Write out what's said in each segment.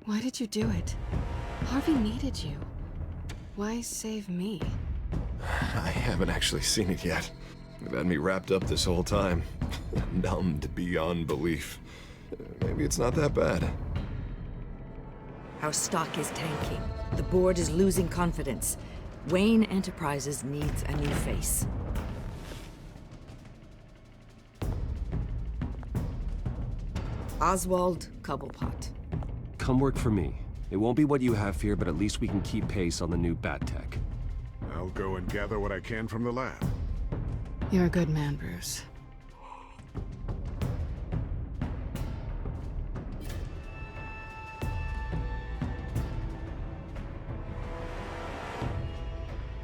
Why did you do it? Harvey needed you. Why save me? I haven't actually seen it yet. They've had me wrapped up this whole time. Numbed beyond belief. Maybe it's not that bad. Our stock is tanking. The board is losing confidence. Wayne Enterprises needs a new face. Oswald Cobblepot. Come work for me. It won't be what you have here, but at least we can keep pace on the new bat tech. I'll go and gather what I can from the lab. You're a good man, Bruce.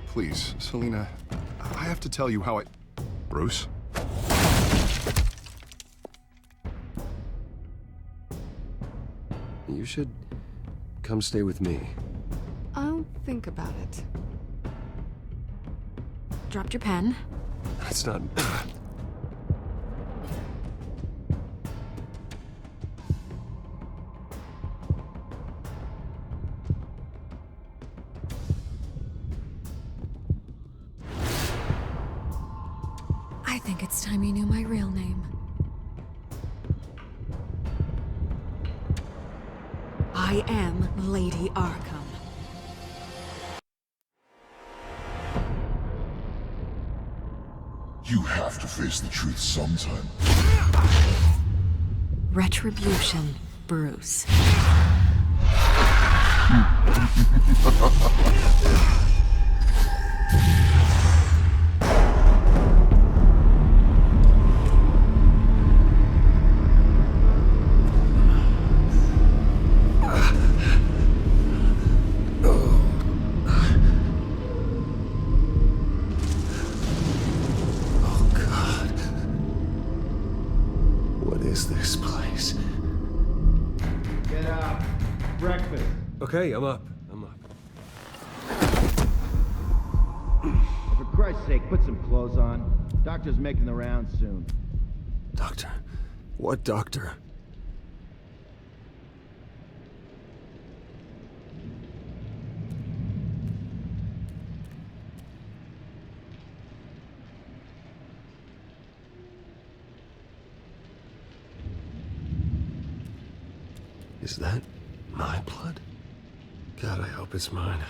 Please, Selina, I have to tell you how I... Bruce? You should come stay with me. I'll think about it. Dropped your pen. That's not... I think it's time you knew my real name. I am Lady Arkham. You have to face the truth sometime. Retribution, Bruce. This place. Get up. Breakfast. Okay, I'm up. For Christ's sake, put some clothes on. Doctor's making the rounds soon. Doctor? What doctor? Is that my blood? God, I hope it's mine.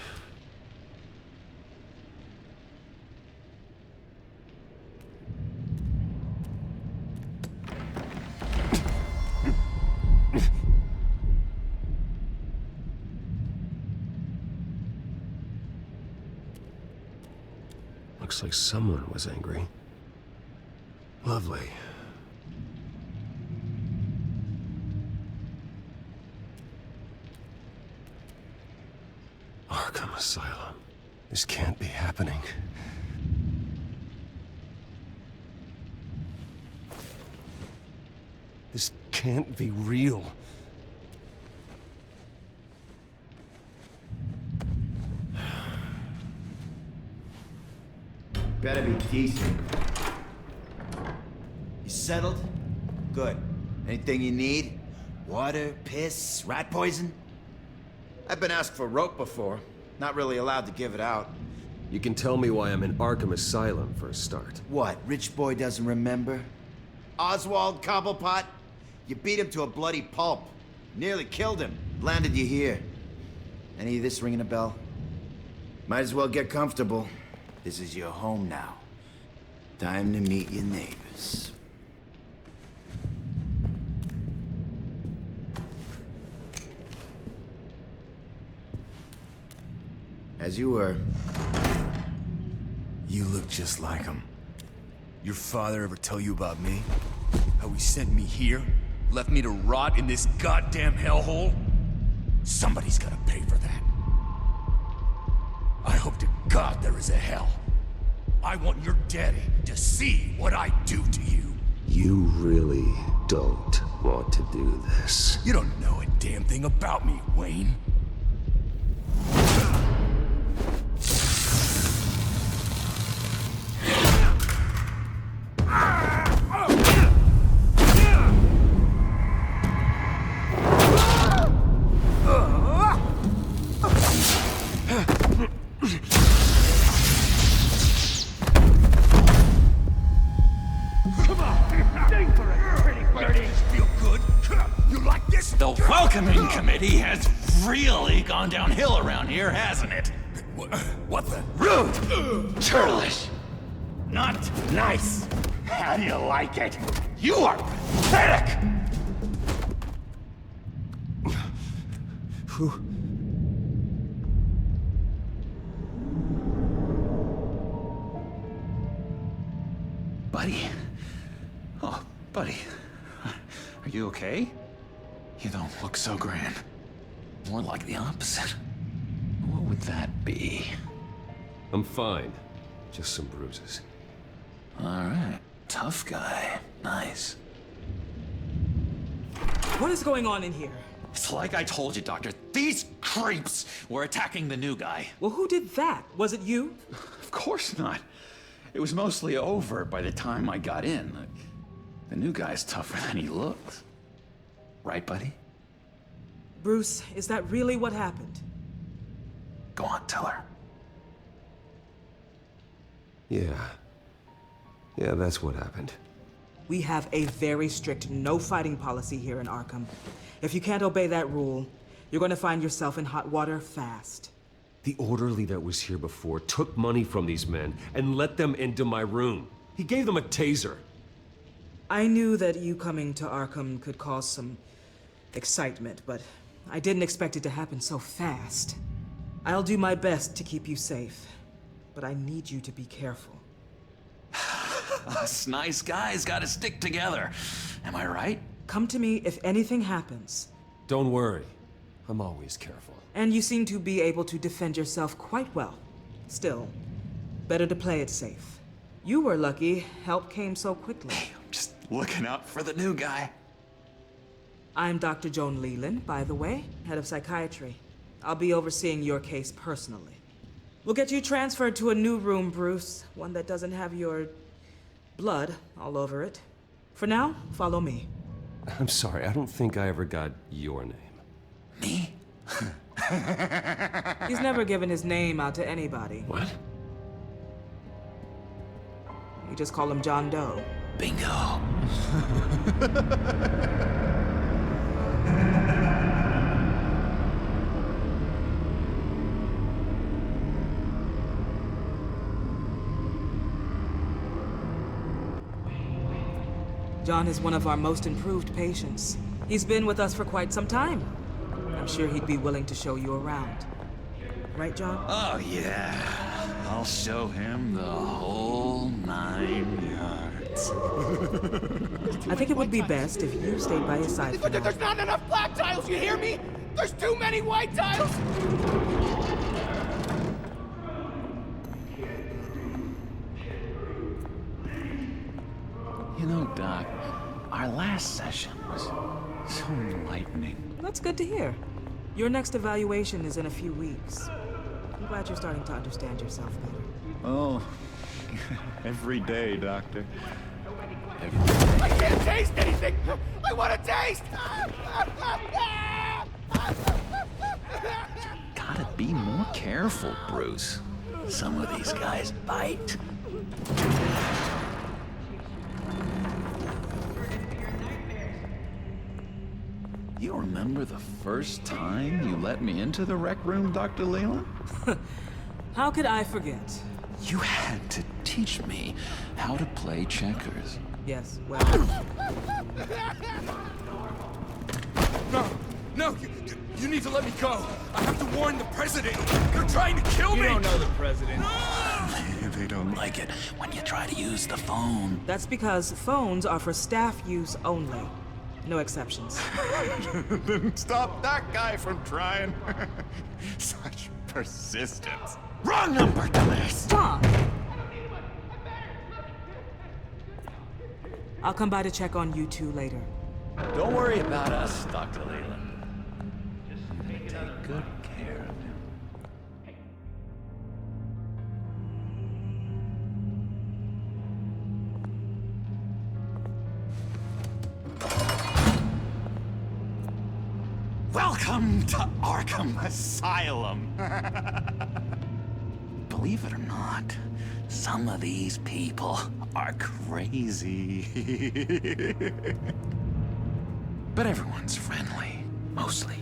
Looks like someone was angry. Lovely. Arkham Asylum. This can't be happening. This can't be real. Better be decent. You settled? Good. Anything you need? Water, piss, rat poison? I've been asked for rope before. Not really allowed to give it out. You can tell me why I'm in Arkham Asylum for a start. What, rich boy doesn't remember? Oswald Cobblepot? You beat him to a bloody pulp. Nearly killed him. Landed you here. Any of this ringing a bell? Might as well get comfortable. This is your home now. Time to meet your neighbors. As you were. You look just like him. Your father ever tell you about me? How he sent me here? Left me to rot in this goddamn hellhole? Somebody's gotta pay for that. I hope to God there is a hell. I want your daddy to see what I do to you. You really don't want to do this. You don't know a damn thing about me, Wayne. welcoming committee has really gone downhill around here, hasn't it? What the? Rude! Churlish! Not nice! How do you like it? You are pathetic! Buddy? Oh, buddy. Are you okay? You don't look so grand. More like the opposite. What would that be? I'm fine. Just some bruises. Alright. Tough guy. Nice. What is going on in here? It's like I told you, Doctor. These creeps were attacking the new guy. Well, who did that? Was it you? Of course not. It was mostly over by the time I got in. The new guy's tougher than he looks. Right, buddy? Bruce, is that really what happened? Go on, tell her. Yeah. Yeah, that's what happened. We have a very strict no fighting policy here in Arkham. If you can't obey that rule, you're going to find yourself in hot water fast. The orderly that was here before took money from these men and let them into my room. He gave them a taser. I knew that you coming to Arkham could cause some excitement, but I didn't expect it to happen so fast. I'll do my best to keep you safe, but I need you to be careful. Us nice guys gotta stick together. Am I right? Come to me if anything happens. Don't worry. I'm always careful. And you seem to be able to defend yourself quite well. Still, better to play it safe. You were lucky help came so quickly. Hey, I'm just looking out for the new guy. I'm Dr. Joan Leland, by the way, head of psychiatry. I'll be overseeing your case personally. We'll get you transferred to a new room, Bruce. One that doesn't have your blood all over it. For now, follow me. I'm sorry, I don't think I ever got your name. Me? He's never given his name out to anybody. What? You just call him John Doe. Bingo. John is one of our most improved patients. He's been with us for quite some time. I'm sure he'd be willing to show you around. Right, John? Oh, yeah. I'll show him the whole 9 yards. I think it would be best if you stayed by his side for now. There's not enough black tiles, you hear me? There's too many white tiles! You know, Doc, our last session was so enlightening. That's good to hear. Your next evaluation is in a few weeks. I'm glad you're starting to understand yourself better. Oh, every day, Doctor. I can't taste anything! I want to taste! Gotta be more careful, Bruce. Some of these guys bite. You remember the first time you let me into the rec room, Dr. Leland? How could I forget? You had to teach me how to play checkers. Yes, well... No, you need to let me go. I have to warn the president. They're trying to kill me. You don't know the president. They don't like it when you try to use the phone. That's because phones are for staff use only. No exceptions. Didn't stop that guy from trying. Such persistence. Wrong number, dumbass! Stop! I'll come by to check on you two later. Don't worry about us, Dr. Leland. Just take good care of him. Welcome to Arkham Asylum. Believe it or not, some of these people are crazy. But everyone's friendly. mostly.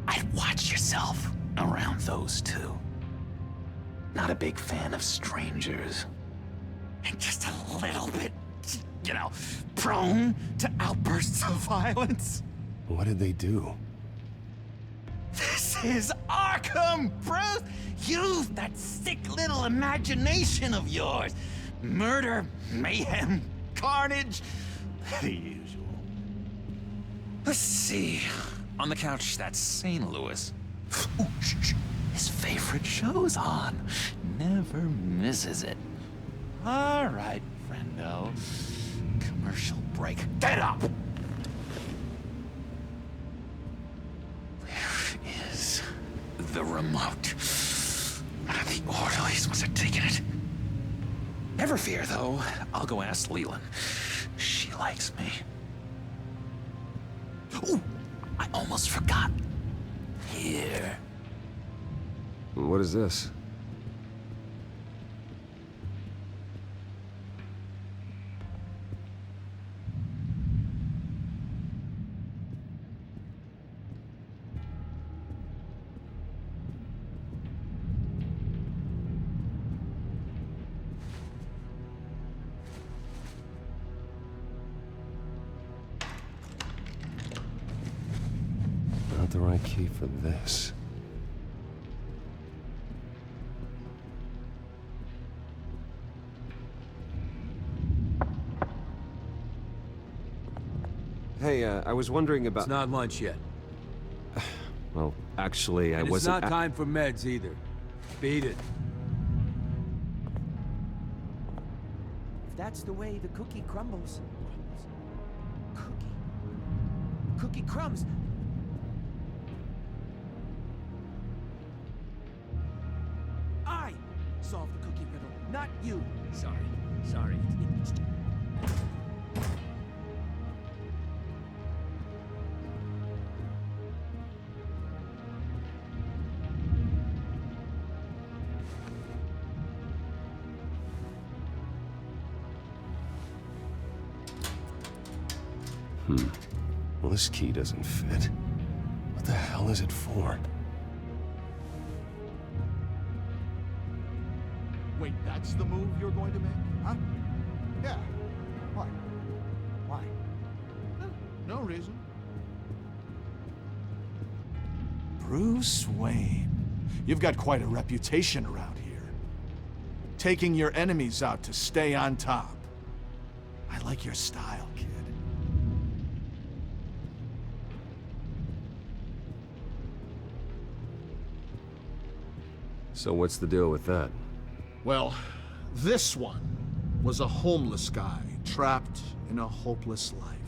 I'd watch yourself around those two. Not a big fan of strangers. And just a little bit, you know, prone to outbursts of violence. What did they do? This is Arkham, Bruce! Use that sick little imagination of yours. Murder, mayhem, carnage, the usual. Let's see. On the couch, that's St. Louis. Ooh, shh. His favorite show's on. Never misses it. All right, friendo. Commercial break. Get up! Where is the remote? The orderlies must have taken it. Never fear, though. I'll go ask Leland. She likes me. Ooh, I almost forgot. Here. What is this? Not the right key for this. Hey, I was wondering about... It's not lunch yet. Well, actually, I It's wasn't... not time for meds either. Beat it. If that's the way the cookie crumbles... Cookie crumbs! I solved the cookie riddle, not you. Sorry. Well, this key doesn't fit. What the hell is it for? Wait, that's the move you're going to make? Huh? Yeah. Why? Why? No reason. Bruce Wayne. You've got quite a reputation around here. Taking your enemies out to stay on top. I like your style, kid. So what's the deal with that? Well, this one was a homeless guy trapped in a hopeless life.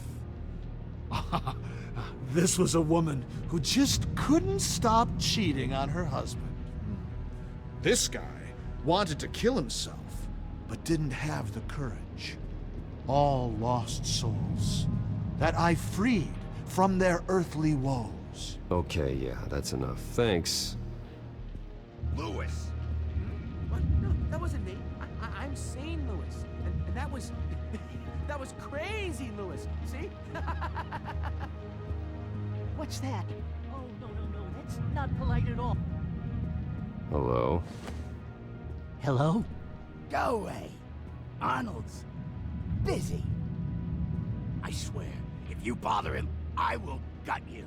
This was a woman who just couldn't stop cheating on her husband. This guy wanted to kill himself, but didn't have the courage. All lost souls that I freed from their earthly woes. Okay, yeah, that's enough. Thanks. Lewis. What? No, that wasn't me. I'm sane, Lewis. And that was... that was crazy, Lewis. See? What's that? Oh, no. That's not polite at all. Hello? Hello? Go away. Arnold's busy. I swear, if you bother him, I will gut you.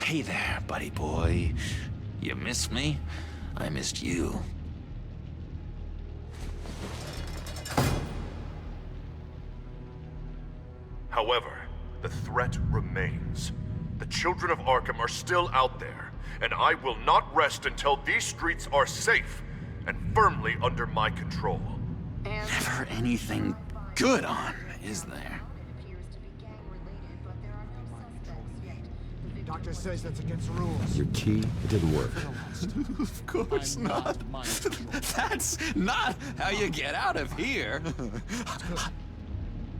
Hey there, buddy boy. You missed me? I missed you. However, the threat remains. The children of Arkham are still out there, and I will not rest until these streets are safe and firmly under my control. Never anything good on, is there? Doctor says that's against the rules. Your key? It didn't work. Of course not. That's not how you get out of here.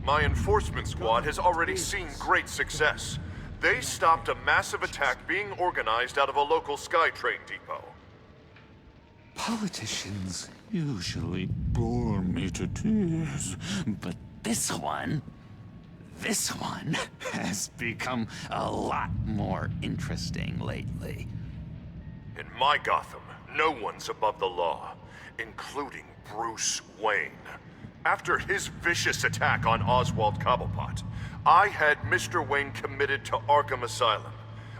My enforcement squad has already seen great success. They stopped a massive attack being organized out of a local SkyTrain depot. Politicians usually bore me to tears, but this one has become a lot more interesting lately. In my Gotham, no one's above the law, including Bruce Wayne. After his vicious attack on Oswald Cobblepot, I had Mr. Wayne committed to Arkham Asylum,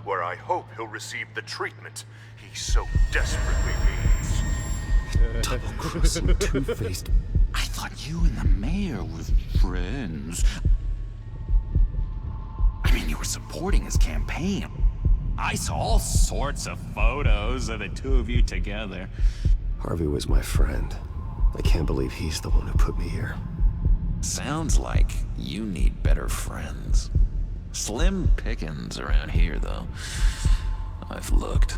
where I hope he'll receive the treatment he so desperately needs. Double-crossing, two-faced. I thought you and the mayor were friends. I mean, you were supporting his campaign. I saw all sorts of photos of the two of you together. Harvey was my friend. I can't believe he's the one who put me here. Sounds like you need better friends. Slim pickings around here, though. I've looked.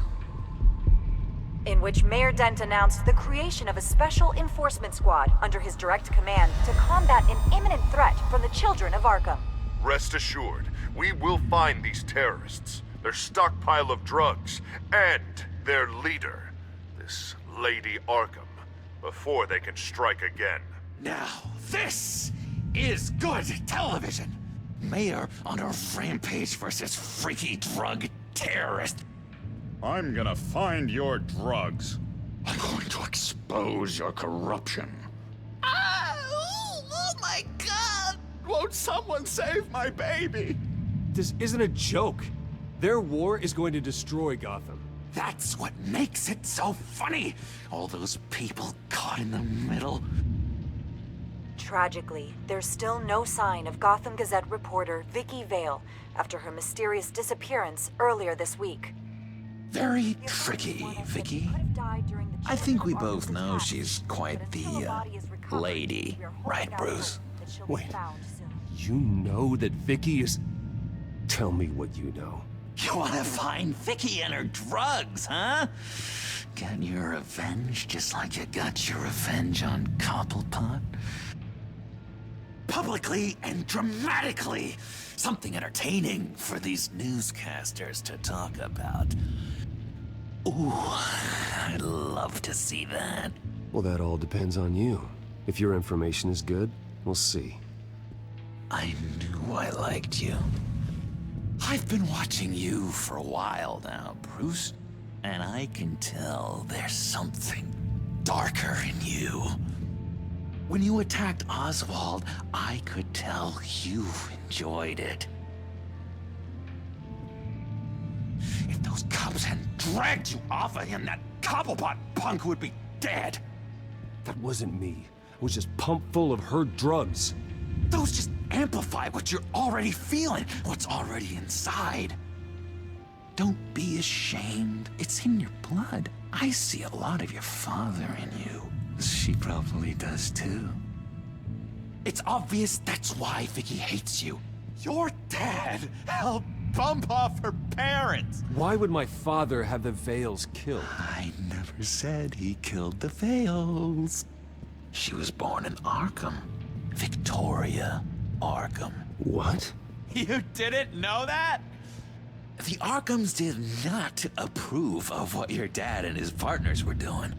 In which Mayor Dent announced the creation of a special enforcement squad under his direct command to combat an imminent threat from the children of Arkham. Rest assured, we will find these terrorists, their stockpile of drugs, and their leader, this Lady Arkham, before they can strike again. Now, this is good television. Mayor on a rampage versus freaky drug terrorist. I'm gonna find your drugs. I'm going to expose your corruption. Oh my God! Won't someone save my baby? This isn't a joke. Their war is going to destroy Gotham. That's what makes it so funny. All those people caught in the middle. Tragically, there's still no sign of Gotham Gazette reporter Vicky Vale after her mysterious disappearance earlier this week. Very tricky, Vicky. I think we both know she's quite the, lady, right, Bruce? Wait, you know that Vicky is... Tell me what you know. You want to find Vicky and her drugs, huh? Get your revenge just like you got your revenge on Cobblepot? Publicly and dramatically! Something entertaining for these newscasters to talk about. Ooh, I'd love to see that. Well, that all depends on you. If your information is good, we'll see. I knew I liked you. I've been watching you for a while now, Bruce, and I can tell there's something darker in you. When you attacked Oswald, I could tell you enjoyed it. If those cops hadn't dragged you off of him, that Cobblepot punk would be dead. That wasn't me. I was just pumped full of her drugs. Those just amplify what you're already feeling, what's already inside. Don't be ashamed. It's in your blood. I see a lot of your father in you. She probably does too. It's obvious that's why Vicky hates you. Your dad helped bump off her parents. Why would my father have the Vales killed? I never said he killed the Vales. She was born in Arkham. Victoria Arkham. What? You didn't know that? The Arkhams did not approve of what your dad and his partners were doing.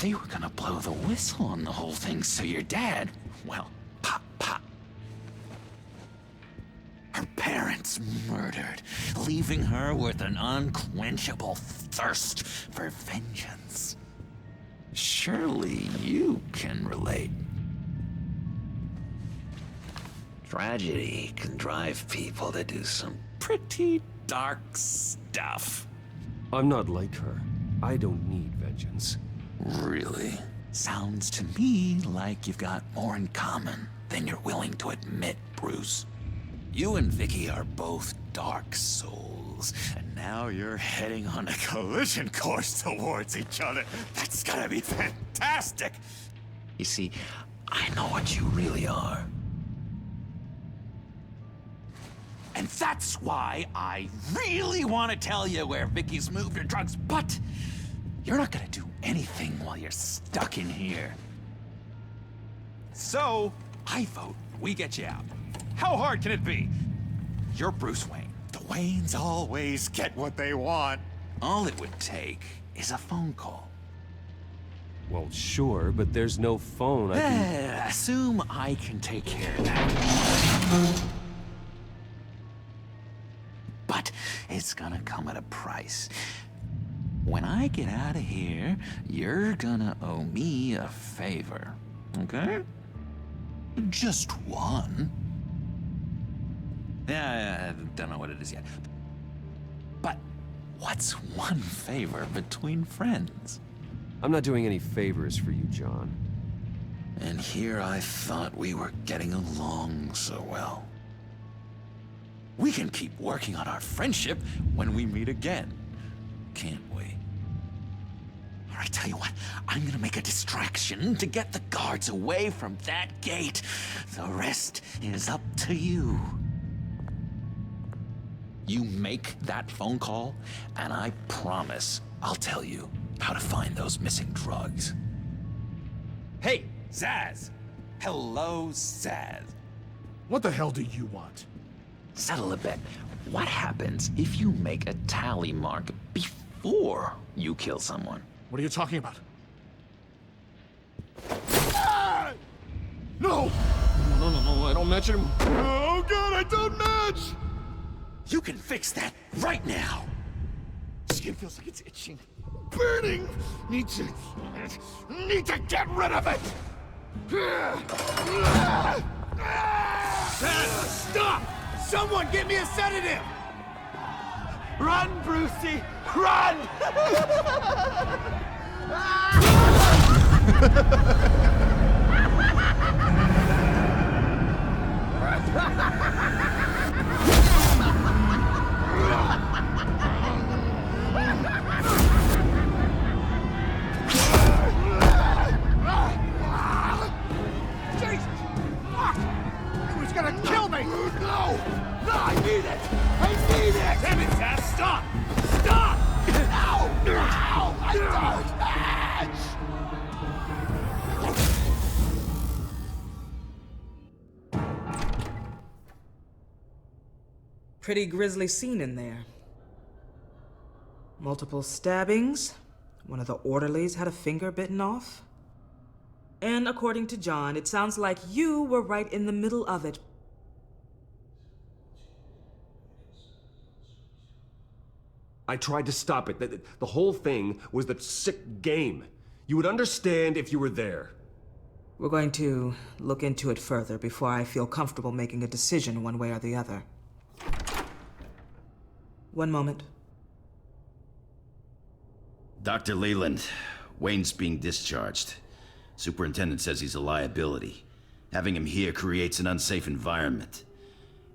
They were gonna blow the whistle on the whole thing, so your dad, well, pop. Her parents murdered, leaving her with an unquenchable thirst for vengeance. Surely you can relate. Tragedy can drive people to do some pretty dark stuff. I'm not like her. I don't need vengeance. Really? Sounds to me like you've got more in common than you're willing to admit, Bruce. You and Vicky are both dark souls, and now you're heading on a collision course towards each other. That's gonna be fantastic! You see, I know what you really are. And that's why I really want to tell you where Vicky's moved her drugs, but you're not gonna do anything while you're stuck in here. So, I vote we get you out. How hard can it be? You're Bruce Wayne. Waynes always get what they want. All it would take is a phone call. Well, sure, but there's no phone. I can... Assume I can take care of that. But it's gonna come at a price. When I get out of here, you're gonna owe me a favor, okay? Just one. Yeah, I don't know what it is yet. But what's one favor between friends? I'm not doing any favors for you, John. And here I thought we were getting along so well. We can keep working on our friendship when we meet again, can't we? All right, tell you what, I'm gonna make a distraction to get the guards away from that gate. The rest is up to you. You make that phone call, and I promise I'll tell you how to find those missing drugs. Hey, Zaz! Hello, Zaz. What the hell do you want? Settle a bet. What happens if you make a tally mark before you kill someone? What are you talking about? Ah! No! No, I don't match him. Oh god, I don't match! You can fix that right now! Skin feels like it's itching. Burning! Need to get rid of it! Stop! Someone get me a sedative! Run, Brucey! Run! Jesus! Fuck! He was gonna kill me! No! No, I need it! I need it! Damn it, Zaz! Stop! Stop! No! No! I don't match! Pretty grisly scene in there. Multiple stabbings. One of the orderlies had a finger bitten off. And according to John, it sounds like you were right in the middle of it. I tried to stop it. The whole thing was the sick game. You would understand if you were there. We're going to look into it further before I feel comfortable making a decision one way or the other. One moment. Dr. Leland, Wayne's being discharged. Superintendent says he's a liability. Having him here creates an unsafe environment.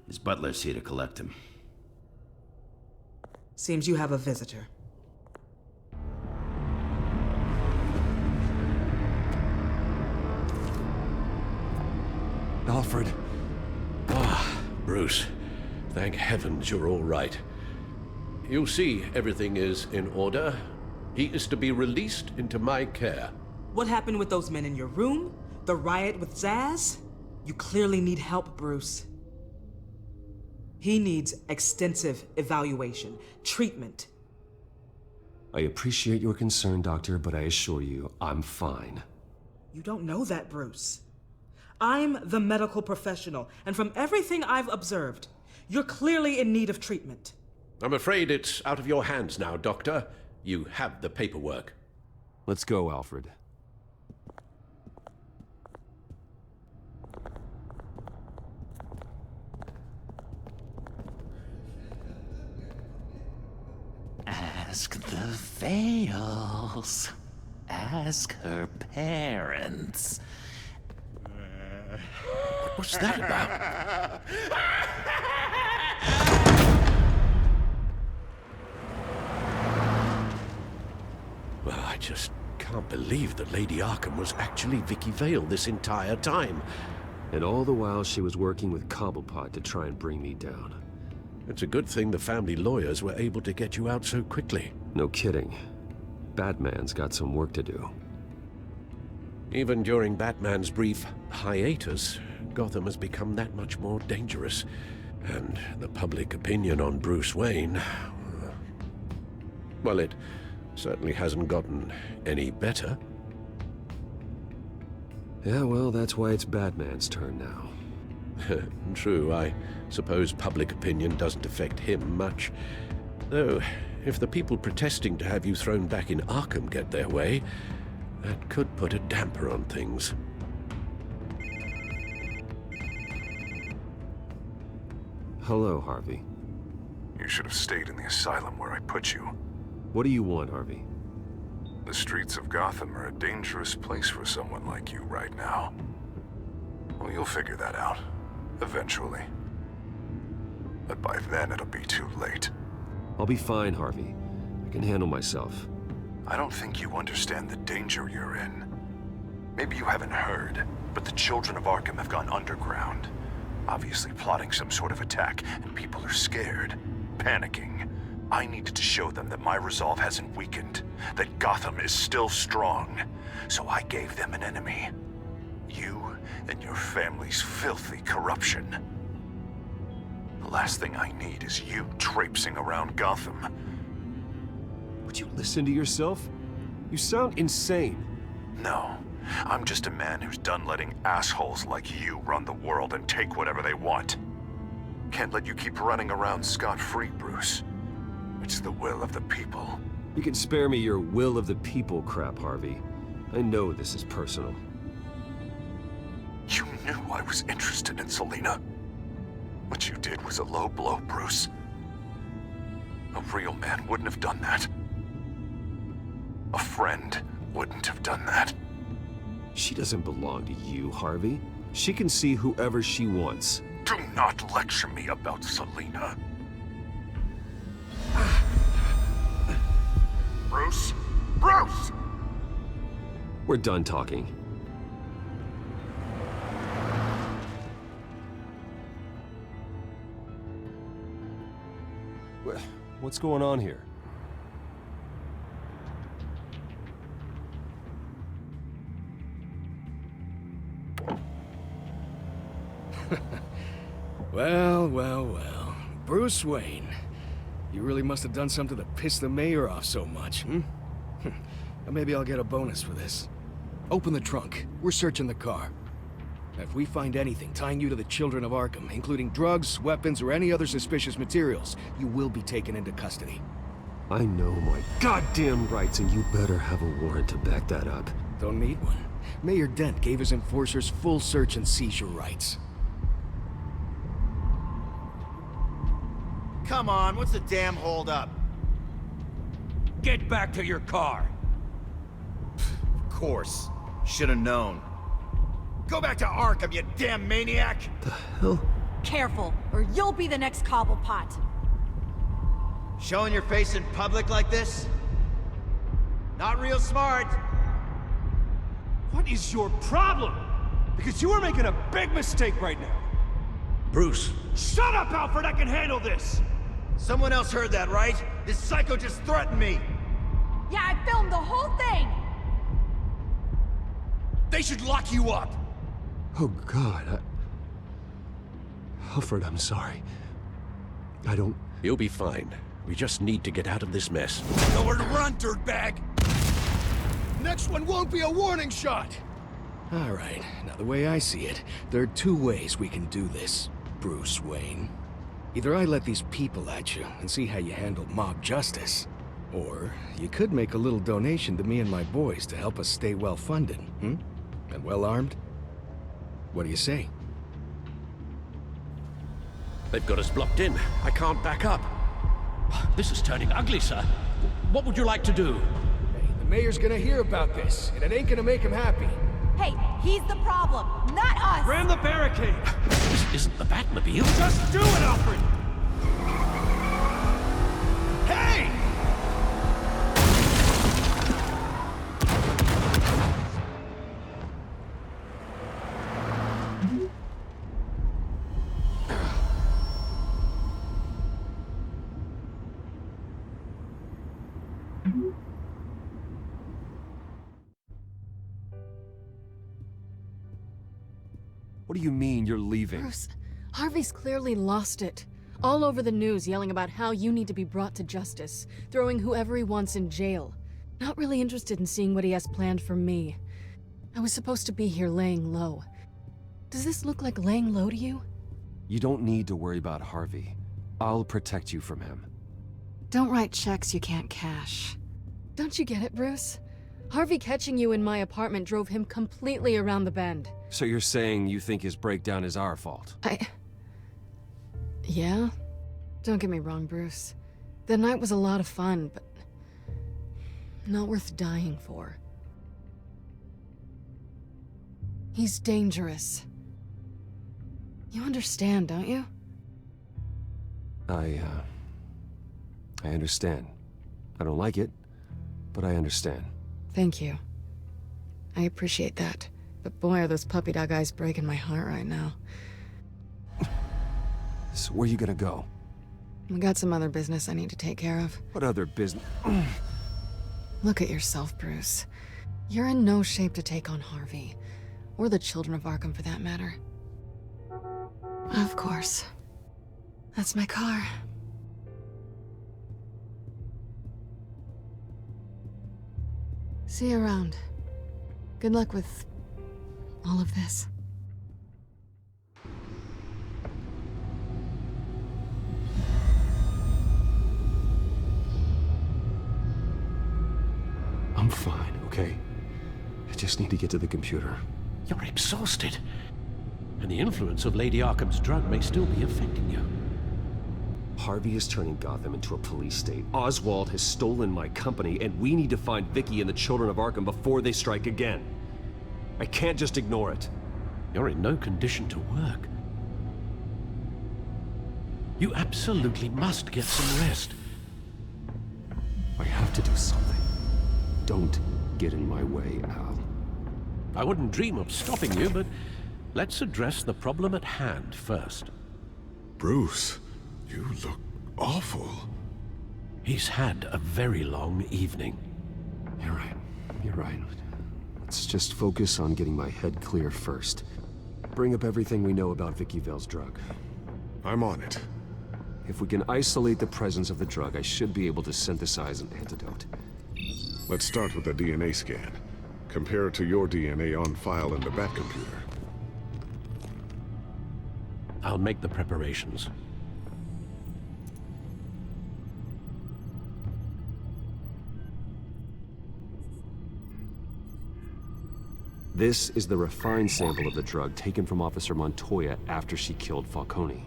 His butler's here to collect him. Seems you have a visitor. Alfred. Ah, Bruce. Thank heavens you're all right. You see, everything is in order. He is to be released into my care. What happened with those men in your room? The riot with Zaz? You clearly need help, Bruce. He needs extensive evaluation, treatment. I appreciate your concern, Doctor, but I assure you, I'm fine. You don't know that, Bruce. I'm the medical professional, and from everything I've observed, you're clearly in need of treatment. I'm afraid it's out of your hands now, Doctor. You have the paperwork. Let's go, Alfred. Ask the Vales. Ask her parents. What's that about? Well, I just can't believe that Lady Arkham was actually Vicky Vale this entire time. And all the while she was working with Cobblepot to try and bring me down. It's a good thing the family lawyers were able to get you out so quickly. No kidding. Batman's got some work to do. Even during Batman's brief hiatus, Gotham has become that much more dangerous. And the public opinion on Bruce Wayne, well, it certainly hasn't gotten any better. Yeah, well, that's why it's Batman's turn now. True, I suppose public opinion doesn't affect him much. Though, if the people protesting to have you thrown back in Arkham get their way, that could put a damper on things. Hello, Harvey. You should have stayed in the asylum where I put you. What do you want, Harvey? The streets of Gotham are a dangerous place for someone like you right now. Well, you'll figure that out. Eventually. But by then, it'll be too late. I'll be fine, Harvey. I can handle myself. I don't think you understand the danger you're in. Maybe you haven't heard, but the children of Arkham have gone underground. Obviously plotting some sort of attack, and people are scared, panicking. I needed to show them that my resolve hasn't weakened, that Gotham is still strong. So I gave them an enemy. You and your family's filthy corruption. The last thing I need is you traipsing around Gotham. Would you listen to yourself? You sound insane. No, I'm just a man who's done letting assholes like you run the world and take whatever they want. Can't let you keep running around scot-free, Bruce. It's the will of the people. You can spare me your will of the people crap, Harvey. I know this is personal. You knew I was interested in Selina. What you did was a low blow, Bruce. A real man wouldn't have done that. A friend wouldn't have done that. She doesn't belong to you, Harvey. She can see whoever she wants. Do not lecture me about Selina. Bruce? Bruce! We're done talking. What's going on here? Well. Bruce Wayne. You really must have done something to piss the mayor off so much, hmm? Maybe I'll get a bonus for this. Open the trunk. We're searching the car. If we find anything tying you to the children of Arkham, including drugs, weapons, or any other suspicious materials, you will be taken into custody. I know my goddamn rights, and you better have a warrant to back that up. Don't need one. Mayor Dent gave his enforcers full search and seizure rights. Come on, what's the damn holdup? Get back to your car. Of course. Should have known. Go back to Arkham, you damn maniac! The hell? Careful, or you'll be the next Cobblepot. Showing your face in public like this? Not real smart. What is your problem? Because you are making a big mistake right now. Bruce. Shut up, Alfred! I can handle this! Someone else heard that, right? This psycho just threatened me! Yeah, I filmed the whole thing! They should lock you up! Oh, God, Alfred, I'm sorry. I don't... You'll be fine. We just need to get out of this mess. Nowhere to run, dirtbag! Next one won't be a warning shot! All right, now the way I see it, there are two ways we can do this, Bruce Wayne. Either I let these people at you and see how you handle mob justice, or you could make a little donation to me and my boys to help us stay well-funded, And well-armed? What do you say? They've got us blocked in. I can't back up. This is turning ugly, sir. What would you like to do? Hey, the mayor's gonna hear about this, and it ain't gonna make him happy. Hey, he's the problem, not us! Ram the barricade! This isn't the Batmobile. Just do it, Alfred! Hey! What do you mean you're leaving? Bruce, Harvey's clearly lost it. All over the news yelling about how you need to be brought to justice, throwing whoever he wants in jail. Not really interested in seeing what he has planned for me. I was supposed to be here laying low. Does this look like laying low to you? You don't need to worry about Harvey. I'll protect you from him. Don't write checks you can't cash. Don't you get it, Bruce? Harvey catching you in my apartment drove him completely around the bend. So you're saying you think his breakdown is our fault? Yeah? Don't get me wrong, Bruce. The night was a lot of fun, but not worth dying for. He's dangerous. You understand, don't you? I understand. I don't like it, but I understand. Thank you. I appreciate that. But boy, are those puppy dog eyes breaking my heart right now. So where are you gonna go? We got some other business I need to take care of. What other business? Look at yourself, Bruce. You're in no shape to take on Harvey. Or the children of Arkham, for that matter. Of course. That's my car. See you around. Good luck with all of this. I'm fine, okay? I just need to get to the computer. You're exhausted. And the influence of Lady Arkham's drug may still be affecting you. Harvey is turning Gotham into a police state. Oswald has stolen my company, and we need to find Vicky and the children of Arkham before they strike again. I can't just ignore it. You're in no condition to work. You absolutely must get some rest. I have to do something. Don't get in my way, Al. I wouldn't dream of stopping you, but let's address the problem at hand first. Bruce, you look awful. He's had a very long evening. You're right. You're right. Let's just focus on getting my head clear first. Bring up everything we know about Vicky Vale's drug. I'm on it. If we can isolate the presence of the drug, I should be able to synthesize an antidote. Let's start with a DNA scan. Compare it to your DNA on file in the Batcomputer. I'll make the preparations. This is the refined sample of the drug taken from Officer Montoya after she killed Falcone.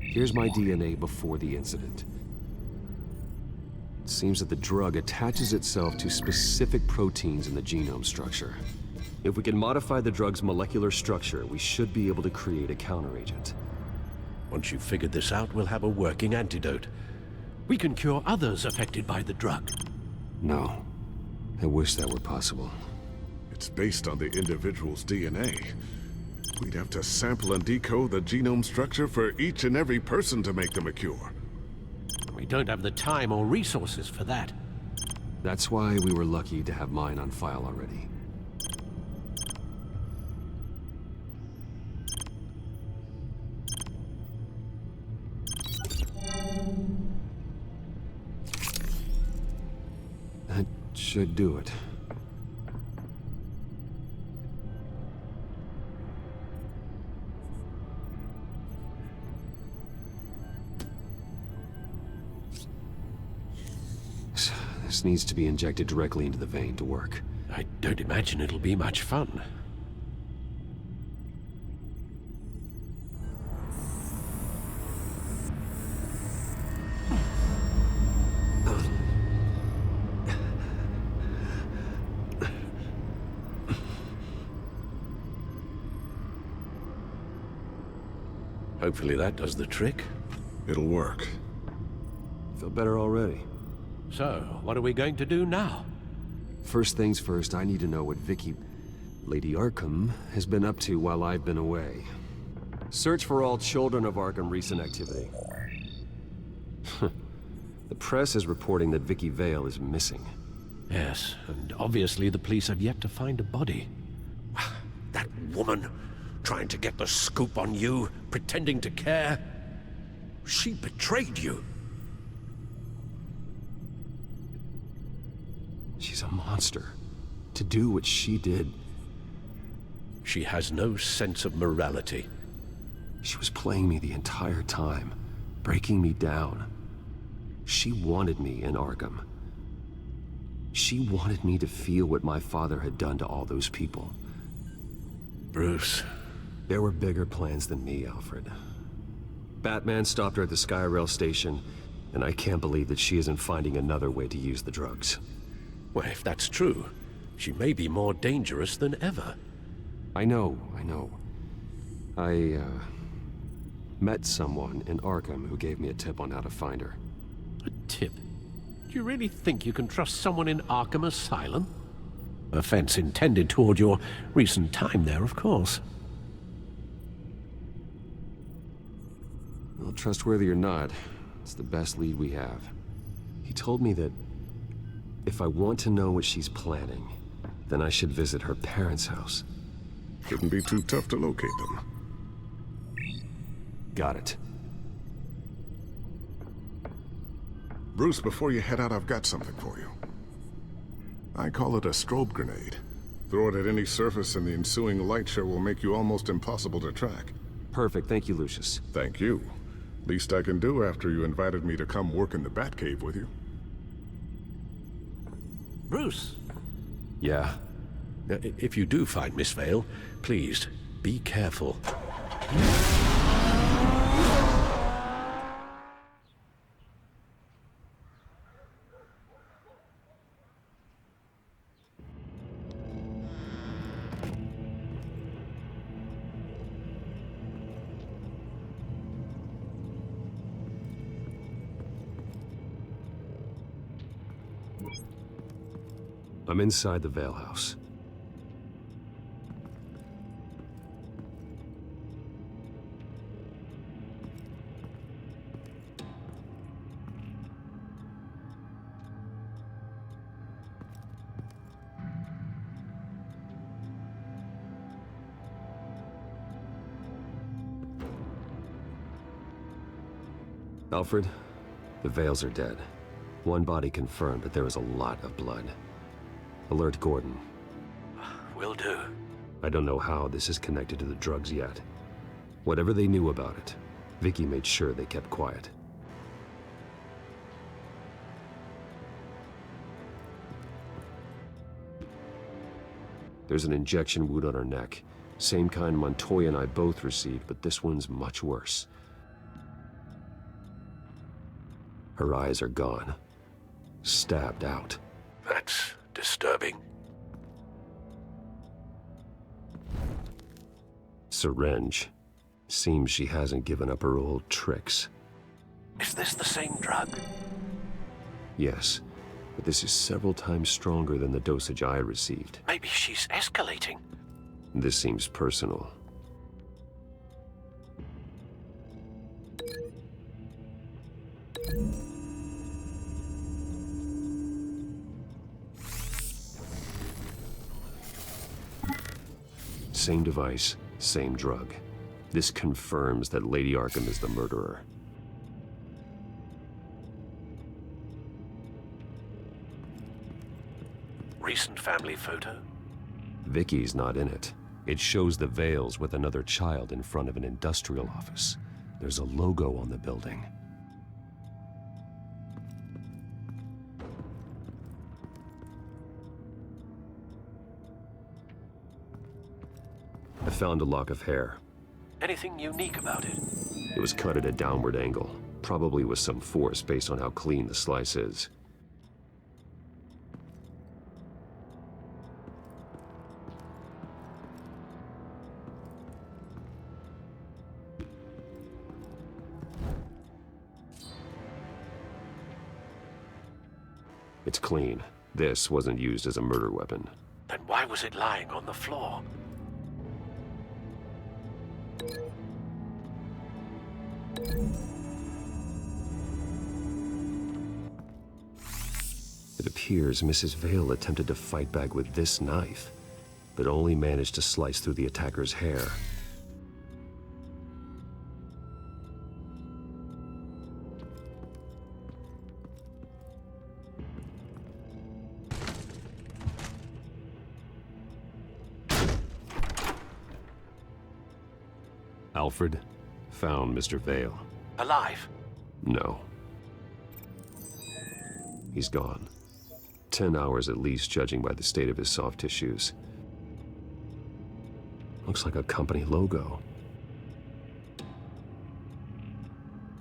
Here's my DNA before the incident. It seems that the drug attaches itself to specific proteins in the genome structure. If we can modify the drug's molecular structure, we should be able to create a counteragent. Once you've figured this out, we'll have a working antidote. We can cure others affected by the drug. No. I wish that were possible. It's based on the individual's DNA. We'd have to sample and decode the genome structure for each and every person to make them a cure. We don't have the time or resources for that. That's why we were lucky to have mine on file already. That should do it. This needs to be injected directly into the vein to work. I don't imagine it'll be much fun. Hopefully that does the trick. It'll work. Feel better already. So, what are we going to do now? First things first, I need to know what Vicky, Lady Arkham, has been up to while I've been away. Search for all children of Arkham recent activity. The press is reporting that Vicky Vale is missing. Yes, and obviously the police have yet to find a body. That woman, trying to get the scoop on you, pretending to care. She betrayed you. She's a monster. To do what she did. She has no sense of morality. She was playing me the entire time, breaking me down. She wanted me in Arkham. She wanted me to feel what my father had done to all those people. Bruce. There were bigger plans than me, Alfred. Batman stopped her at the Skyrail station, and I can't believe that she isn't finding another way to use the drugs. Well, if that's true, she may be more dangerous than ever. I know. I met someone in Arkham who gave me a tip on how to find her. A tip? Do you really think you can trust someone in Arkham Asylum? Offense intended toward your recent time there, of course. Well, trustworthy or not, it's the best lead we have. He told me that if I want to know what she's planning, then I should visit her parents' house. Shouldn't be too tough to locate them. Got it. Bruce, before you head out, I've got something for you. I call it a strobe grenade. Throw it at any surface and the ensuing light show will make you almost impossible to track. Perfect, thank you, Lucius. Thank you. Least I can do after you invited me to come work in the Batcave with you. Bruce? Yeah? If you do find Miss Vale, please, be careful. I'm inside the Vale House. Alfred, the Vales are dead. One body confirmed, but there is a lot of blood. Alert Gordon. Will do. I don't know how this is connected to the drugs yet. Whatever they knew about it, Vicky made sure they kept quiet. There's an injection wound on her neck. Same kind Montoya and I both received, but this one's much worse. Her eyes are gone. Stabbed out. That's disturbing. Syringe. Seems she hasn't given up her old tricks. Is this the same drug? Yes, but this is several times stronger than the dosage I received. Maybe she's escalating. This seems personal. Same device, same drug. This confirms that Lady Arkham is the murderer. Recent family photo? Vicky's not in it. It shows the Vales with another child in front of an industrial office. There's a logo on the building. I found a lock of hair. Anything unique about it? It was cut at a downward angle, probably with some force based on how clean the slice is. It's clean. This wasn't used as a murder weapon. Then why was it lying on the floor? It appears Mrs. Vale attempted to fight back with this knife, but only managed to slice through the attacker's hair. Alfred found Mr. Vale. Alive? No. He's gone. 10 hours at least, judging by the state of his soft tissues. Looks like a company logo.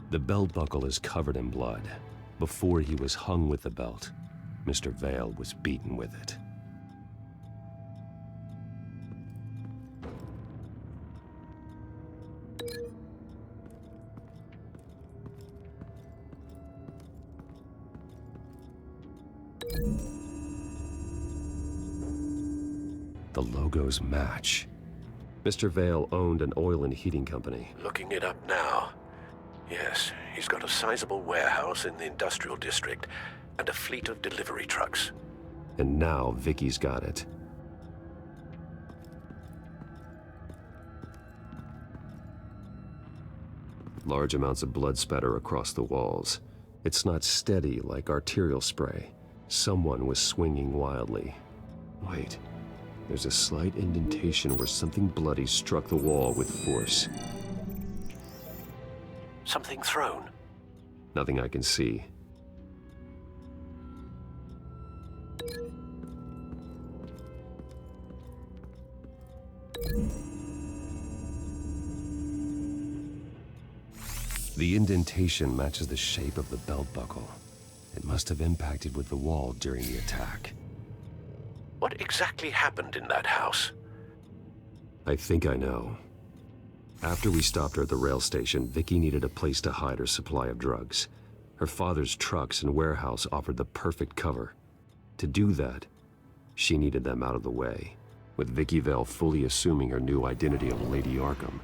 The belt buckle is covered in blood. Before he was hung with the belt, Mr. Vale was beaten with it. The logos match. Mr. Vale owned an oil and heating company. Looking it up now. Yes, he's got a sizable warehouse in the industrial district and a fleet of delivery trucks. And now Vicky's got it. Large amounts of blood spatter across the walls. It's not steady like arterial spray. Someone was swinging wildly. Wait. There's a slight indentation where something bloody struck the wall with force. Something thrown? Nothing I can see. The indentation matches the shape of the belt buckle. It must have impacted with the wall during the attack. What exactly happened in that house? I think I know. After we stopped her at the rail station, Vicky needed a place to hide her supply of drugs. Her father's trucks and warehouse offered the perfect cover. To do that, she needed them out of the way. With Vicky Vale fully assuming her new identity of Lady Arkham,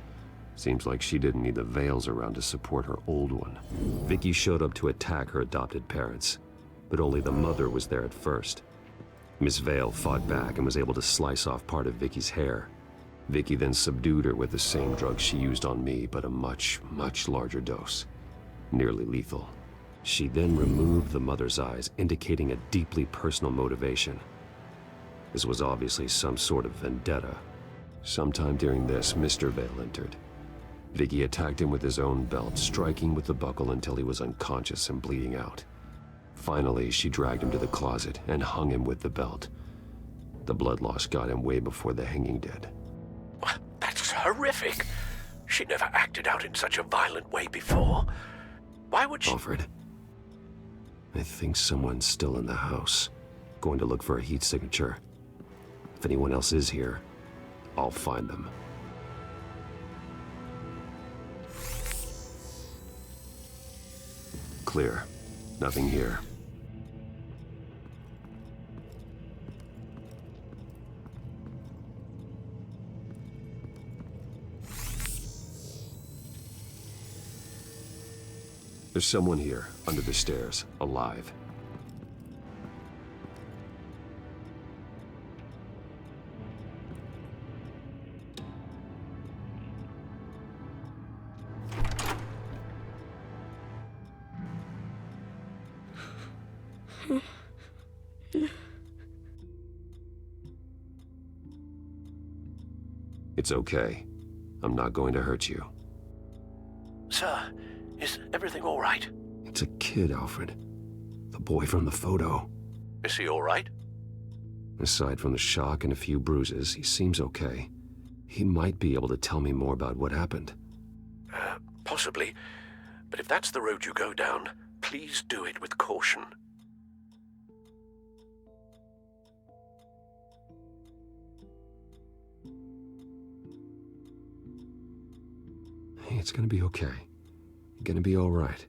seems like she didn't need the Vales around to support her old one. Vicky showed up to attack her adopted parents, but only the mother was there at first. Miss Vale fought back and was able to slice off part of Vicky's hair. Vicky then subdued her with the same drug she used on me, but a much, much larger dose. Nearly lethal. She then removed the mother's eyes, indicating a deeply personal motivation. This was obviously some sort of vendetta. Sometime during this, Mr. Vale entered. Vicky attacked him with his own belt, striking with the buckle until he was unconscious and bleeding out. Finally, she dragged him to the closet and hung him with the belt. The blood loss got him way before the hanging did. That's horrific. She never acted out in such a violent way before. Why would she— Alfred, I think someone's still in the house. Going to look for a heat signature. If anyone else is here, I'll find them. Clear. Nothing here. There's someone here, under the stairs, alive. It's okay. I'm not going to hurt you. Sir, is everything all right? It's a kid, Alfred. The boy from the photo. Is he all right? Aside from the shock and a few bruises, he seems okay. He might be able to tell me more about what happened. Possibly. But if that's the road you go down, please do it with caution. Hey, it's gonna be okay. You're gonna be all right.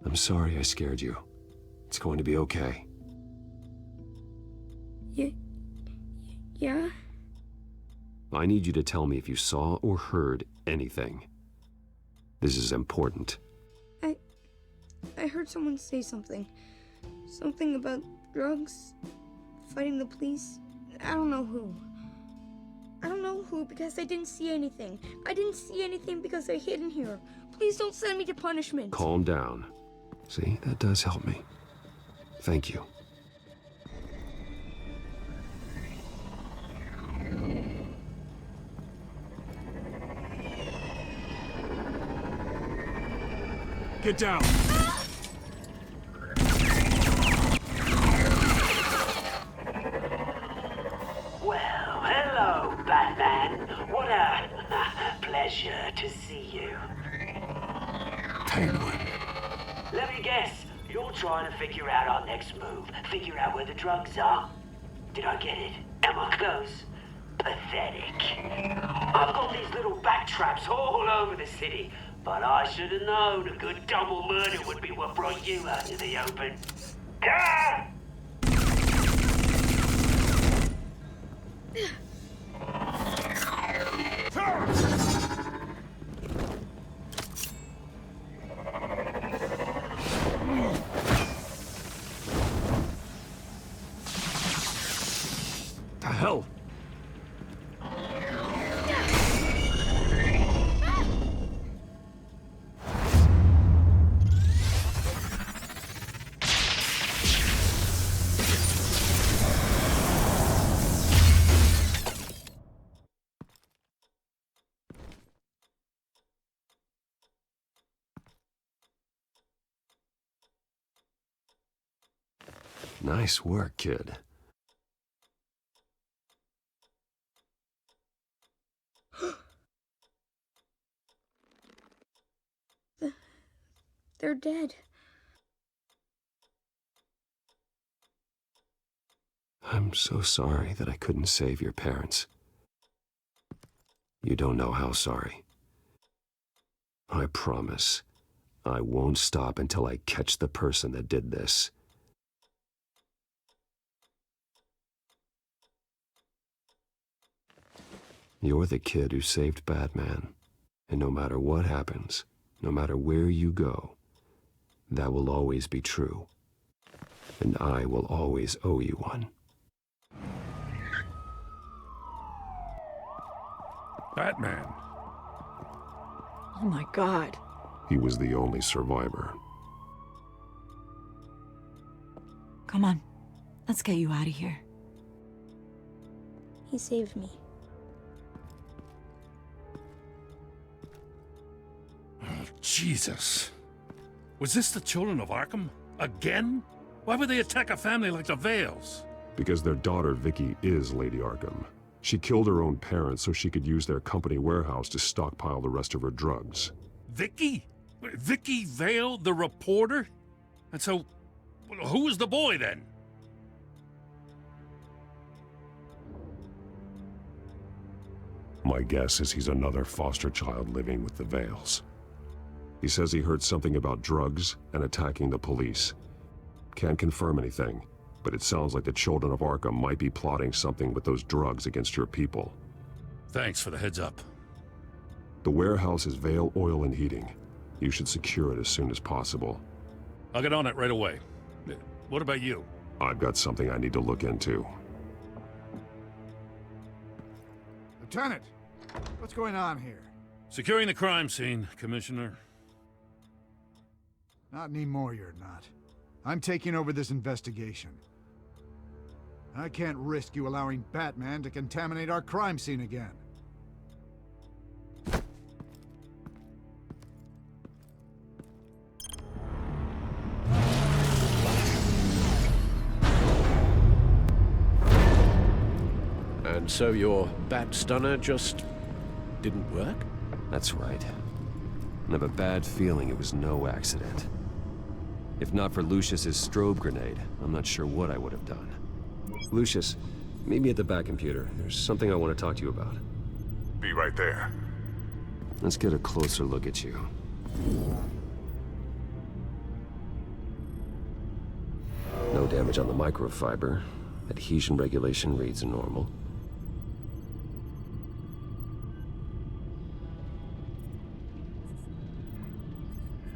I'm sorry I scared you. It's going to be okay. Yeah? I need you to tell me if you saw or heard anything. This is important. I heard someone say something. Something about drugs, fighting the police. I don't know who. I don't know who because I didn't see anything. I didn't see anything because I hid in here. Please don't send me to punishment. Calm down. See, that does help me. Thank you. Get down! Well, hello, Batman. What a pleasure to see you. Penguin. Let me guess, you're trying to figure out our next move. Figure out where the drugs are. Did I get it? Am I close? Pathetic. I've got these little bat traps all over the city, but I should have known a good double murder would be what brought you out to the open. Ah! The hell? Nice work, kid. They're dead. I'm so sorry that I couldn't save your parents. You don't know how sorry. I promise, I won't stop until I catch the person that did this. You're the kid who saved Batman, and no matter what happens, no matter where you go, that will always be true, and I will always owe you one. Batman. Oh my God. He was the only survivor. Come on, let's get you out of here. He saved me. Jesus. Was this the children of Arkham? Again? Why would they attack a family like the Vales? Because their daughter, Vicky, is Lady Arkham. She killed her own parents so she could use their company warehouse to stockpile the rest of her drugs. Vicky? Vicky Vale, the reporter? And so, who was the boy then? My guess is he's another foster child living with the Vales. He says he heard something about drugs and attacking the police. Can't confirm anything, but it sounds like the children of Arkham might be plotting something with those drugs against your people. Thanks for the heads up. The warehouse is Vale Oil and Heating. You should secure it as soon as possible. I'll get on it right away. What about you? I've got something I need to look into. Lieutenant, what's going on here? Securing the crime scene, Commissioner. Not anymore, you're not. I'm taking over this investigation. I can't risk you allowing Batman to contaminate our crime scene again. And so your bat stunner just didn't work? That's right. I have a bad feeling it was no accident. If not for Lucius's strobe grenade, I'm not sure what I would have done. Lucius, meet me at the back computer. There's something I want to talk to you about. Be right there. Let's get a closer look at you. No damage on the microfiber. Adhesion regulation reads normal.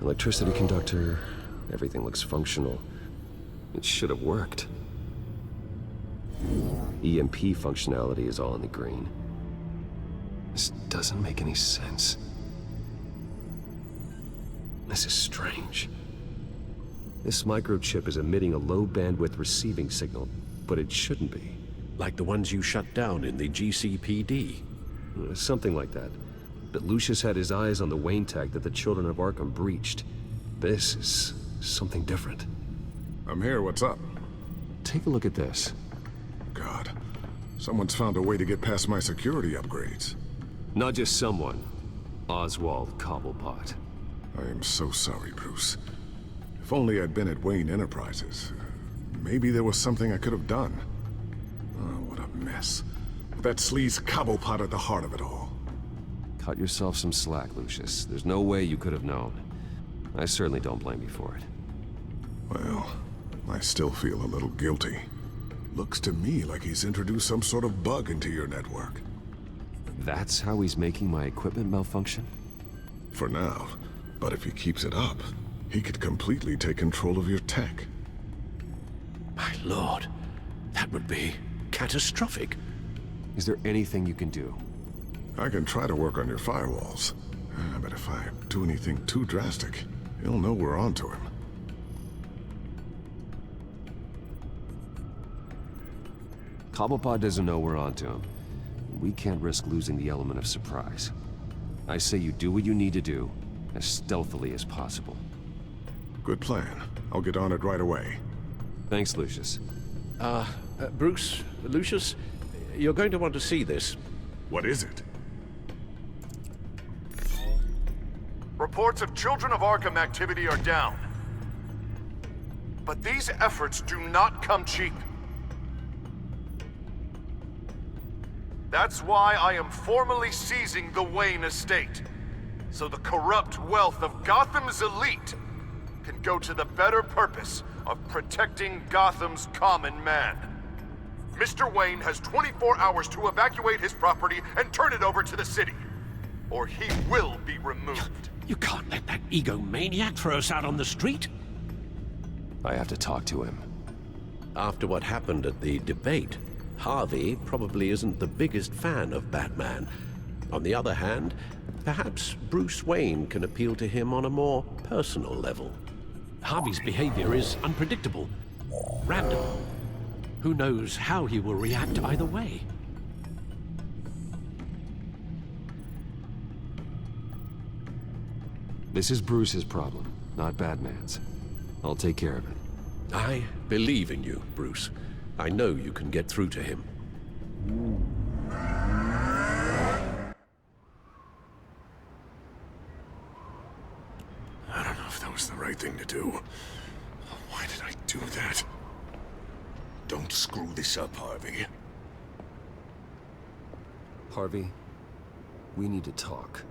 Electricity conductor, everything looks functional. It should have worked. EMP functionality is all in the green. This doesn't make any sense. This is strange. This microchip is emitting a low-bandwidth receiving signal, but it shouldn't be. Like the ones you shut down in the GCPD. Something like that. But Lucius had his eyes on the Wayne tag that the Children of Arkham breached. This is something different. I'm here, what's up? Take a look at this. God, someone's found a way to get past my security upgrades. Not just someone. Oswald Cobblepot. I am so sorry, Bruce. If only I'd been at Wayne Enterprises. Maybe there was something I could have done. Oh, what a mess. With that sleaze Cobblepot at the heart of it all. Cut yourself some slack, Lucius. There's no way you could have known. I certainly don't blame you for it. Well, I still feel a little guilty. Looks to me like he's introduced some sort of bug into your network. That's how he's making my equipment malfunction? For now. But if he keeps it up, he could completely take control of your tech. My lord, that would be catastrophic. Is there anything you can do? I can try to work on your firewalls. But if I do anything too drastic, he'll know we're onto him. Cobblepot doesn't know we're onto him. We can't risk losing the element of surprise. I say you do what you need to do, as stealthily as possible. Good plan. I'll get on it right away. Thanks, Lucius. Bruce, Lucius, you're going to want to see this. What is it? Reports of Children of Arkham activity are down. But these efforts do not come cheap. That's why I am formally seizing the Wayne estate, so the corrupt wealth of Gotham's elite can go to the better purpose of protecting Gotham's common man. Mr. Wayne has 24 hours to evacuate his property and turn it over to the city, or he will be removed. You can't let that egomaniac throw us out on the street. I have to talk to him. After what happened at the debate, Harvey probably isn't the biggest fan of Batman. On the other hand, perhaps Bruce Wayne can appeal to him on a more personal level. Harvey's behavior is unpredictable, random. Who knows how he will react either way? This is Bruce's problem, not Batman's. I'll take care of it. I believe in you, Bruce. I know you can get through to him. I don't know if that was the right thing to do. Why did I do that? Don't screw this up, Harvey. Harvey, we need to talk.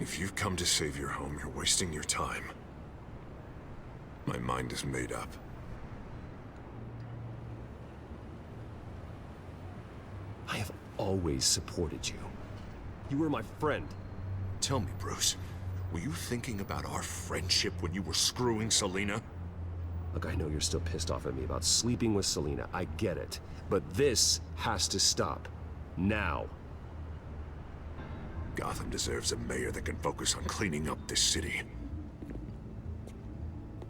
If you've come to save your home, you're wasting your time. My mind is made up. I have always supported you. You were my friend. Tell me, Bruce, were you thinking about our friendship when you were screwing Selina? Look, I know you're still pissed off at me about sleeping with Selina. I get it. But this has to stop. Now. Gotham deserves a mayor that can focus on cleaning up this city.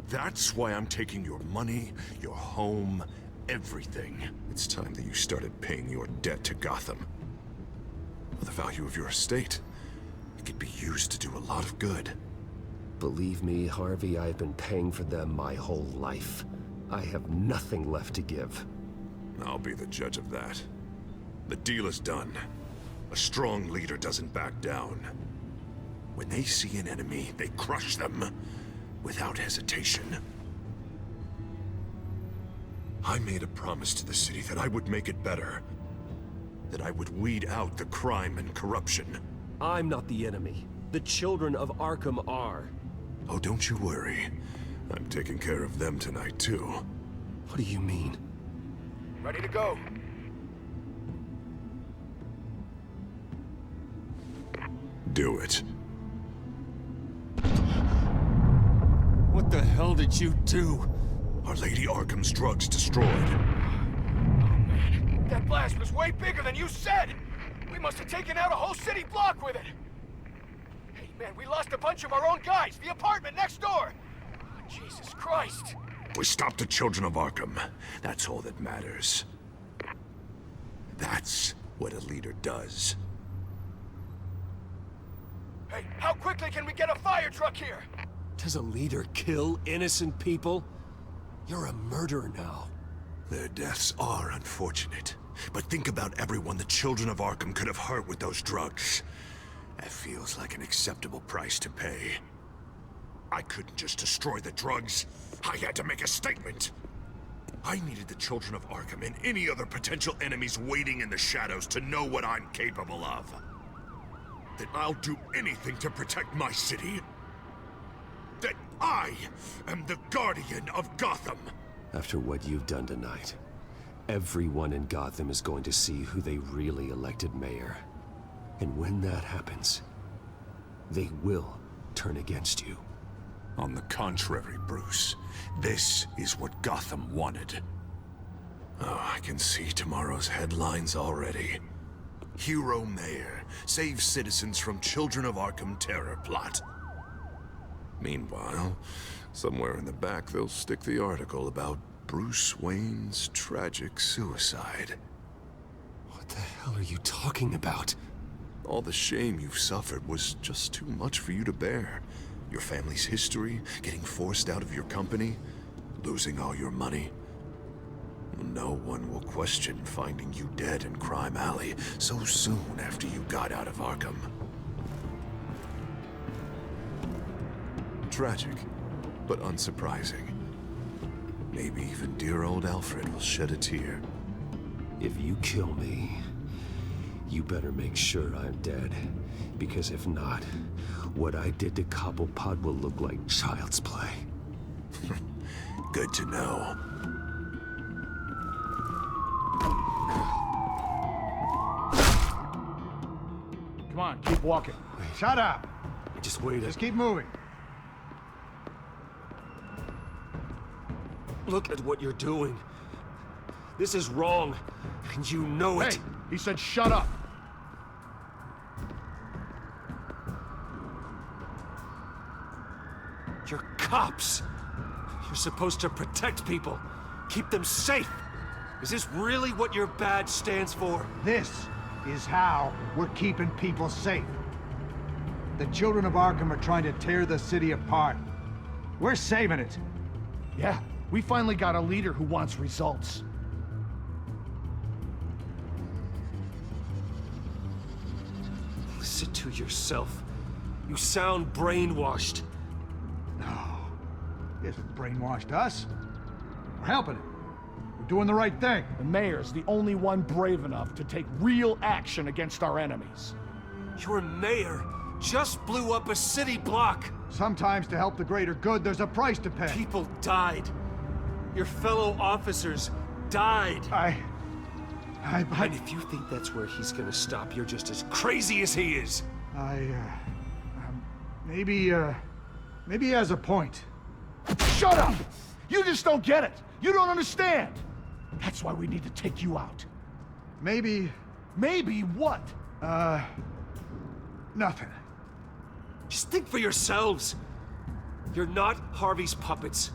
That's why I'm taking your money, your home, everything. It's time that you started paying your debt to Gotham. For the value of your estate, it could be used to do a lot of good. Believe me, Harvey, I've been paying for them my whole life. I have nothing left to give. I'll be the judge of that. The deal is done. A strong leader doesn't back down. When they see an enemy, they crush them without hesitation. I made a promise to the city that I would make it better. That I would weed out the crime and corruption. I'm not the enemy. The children of Arkham are. Oh, don't you worry. I'm taking care of them tonight, too. What do you mean? Ready to go. Do it. hell did you do? Are Lady Arkham's drugs destroyed? That blast was way bigger than you said! We must have taken out a whole city block with it! Hey, man, we lost a bunch of our own guys! The apartment next door! Oh, Jesus Christ! We stopped the Children of Arkham. That's all that matters. That's what a leader does. Hey, how quickly can we get a fire truck here? Does a leader kill innocent people? You're a murderer now. Their deaths are unfortunate. But think about everyone the Children of Arkham could have hurt with those drugs. That feels like an acceptable price to pay. I couldn't just destroy the drugs. I had to make a statement. I needed the Children of Arkham and any other potential enemies waiting in the shadows to know what I'm capable of. That I'll do anything to protect my city. That I am the guardian of Gotham. After what you've done tonight, everyone in Gotham is going to see who they really elected mayor. And when that happens, they will turn against you. On the contrary, Bruce, this is what Gotham wanted. Oh, I can see tomorrow's headlines already. Hero Mayor saves citizens from Children of Arkham terror plot. Meanwhile, somewhere in the back they'll stick the article about Bruce Wayne's tragic suicide. What the hell are you talking about? All the shame you've suffered was just too much for you to bear. Your family's history, getting forced out of your company, losing all your money. No one will question finding you dead in Crime Alley so soon after you got out of Arkham. Tragic, but unsurprising. Maybe even dear old Alfred will shed a tear. If you kill me, you better make sure I'm dead. Because if not, what I did to Cobblepot will look like child's play. Good to know. Come on, keep walking. Shut up! Just wait. Just keep moving. Look at what you're doing. This is wrong, and you know it. Hey, he said shut up. You're cops. You're supposed to protect people, keep them safe. Is this really what your badge stands for? This is how we're keeping people safe. The Children of Arkham are trying to tear the city apart. We're saving it. Yeah, we finally got a leader who wants results. Listen to yourself. You sound brainwashed. No, he hasn't brainwashed us. We're helping him. We're doing the right thing. The mayor's the only one brave enough to take real action against our enemies. Your mayor just blew up a city block. Sometimes to help the greater good, there's a price to pay. People died. Your fellow officers died. And if you think that's where he's gonna stop, you're just as crazy as he is. Maybe he has a point. Shut up! You just don't get it. You don't understand. That's why we need to take you out. Maybe what? Nothing. Just think for yourselves. You're not Harvey's puppets.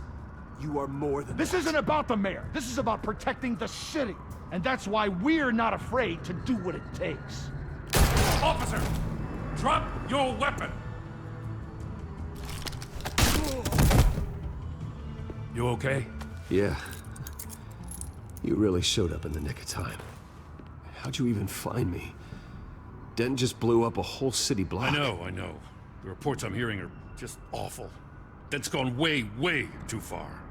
You are more than This isn't about the mayor. This is about protecting the city. And that's why we're not afraid to do what it takes. Officer, drop your weapon. You okay? Yeah. You really showed up in the nick of time. How'd you even find me? Denton just blew up a whole city block. I know. The reports I'm hearing are just awful. Dent's gone way, way too far.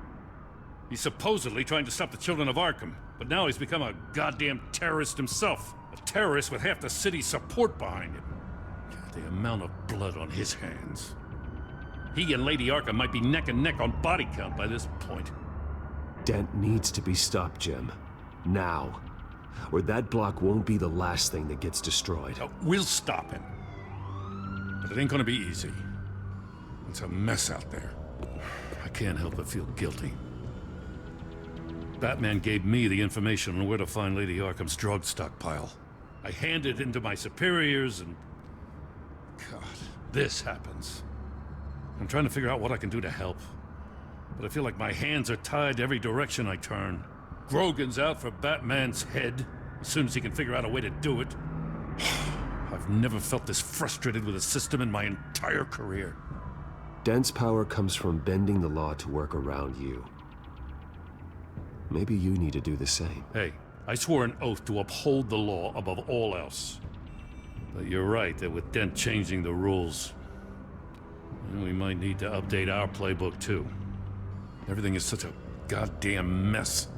He's supposedly trying to stop the Children of Arkham, but now he's become a goddamn terrorist himself. A terrorist with half the city's support behind him. God, the amount of blood on his hands. He and Lady Arkham might be neck and neck on body count by this point. Dent needs to be stopped, Jim. Now. Or that block won't be the last thing that gets destroyed. We'll stop him. But it ain't gonna be easy. It's a mess out there. I can't help but feel guilty. Batman gave me the information on where to find Lady Arkham's drug stockpile. I handed it in to my superiors and... God, this happens. I'm trying to figure out what I can do to help. But I feel like my hands are tied every direction I turn. Grogan's out for Batman's head, as soon as he can figure out a way to do it. I've never felt this frustrated with a system in my entire career. Dent's power comes from bending the law to work around you. Maybe you need to do the same. Hey, I swore an oath to uphold the law above all else. But you're right that with Dent changing the rules, we might need to update our playbook too. Everything is such a goddamn mess.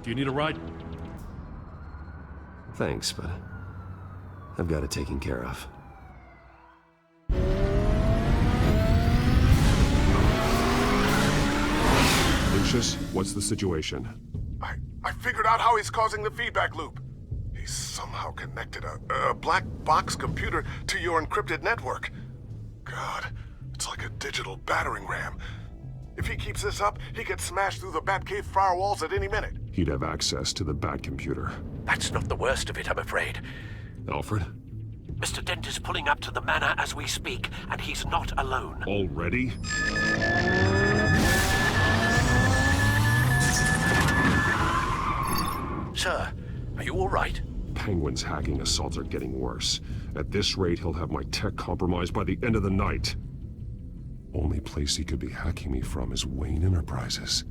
Do you need a ride? Thanks, but I've got it taken care of. Lucius, what's the situation? I figured out how he's causing the feedback loop. He's somehow connected a black box computer to your encrypted network. God, it's like a digital battering ram. If he keeps this up, he could smash through the Batcave firewalls at any minute. He'd have access to the Bat computer. That's not the worst of it, I'm afraid. Alfred? Mr. Dent is pulling up to the manor as we speak, and he's not alone. Already? Sir, are you all right? Penguin's hacking assaults are getting worse. At this rate, he'll have my tech compromised by the end of the night. Only place he could be hacking me from is Wayne Enterprises.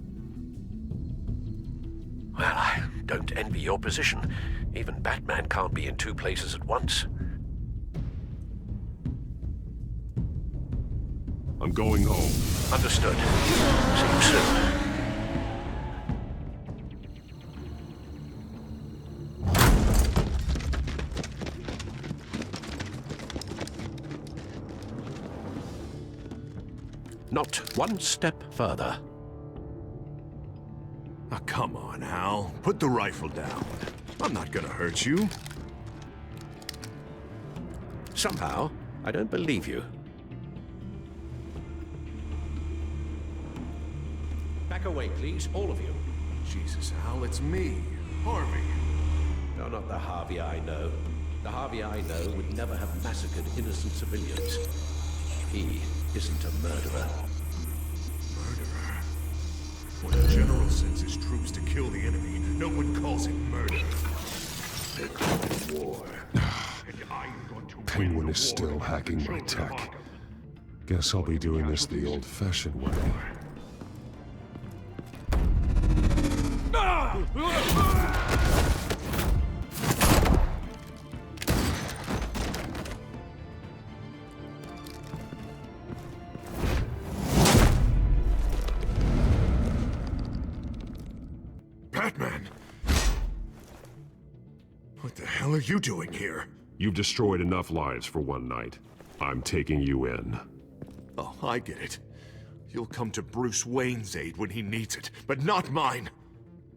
Well, I don't envy your position. Even Batman can't be in two places at once. I'm going home. Understood. See you soon. Not one step further. Oh, come on, Hal. Put the rifle down. I'm not gonna hurt you. Somehow, I don't believe you. Back away, please, all of you. Jesus, Hal, it's me, Harvey. No, not the Harvey I know. The Harvey I know would never have massacred innocent civilians. He isn't a murderer. Murderer? When a general sends his troops to kill the enemy, no one calls it murder. They call it war. And I'm going to Penguin is still hacking my tech. Guess I'll be doing this the old-fashioned way. Batman! What the hell are you doing here? You've destroyed enough lives for one night. I'm taking you in. Oh, I get it. You'll come to Bruce Wayne's aid when he needs it, but not mine.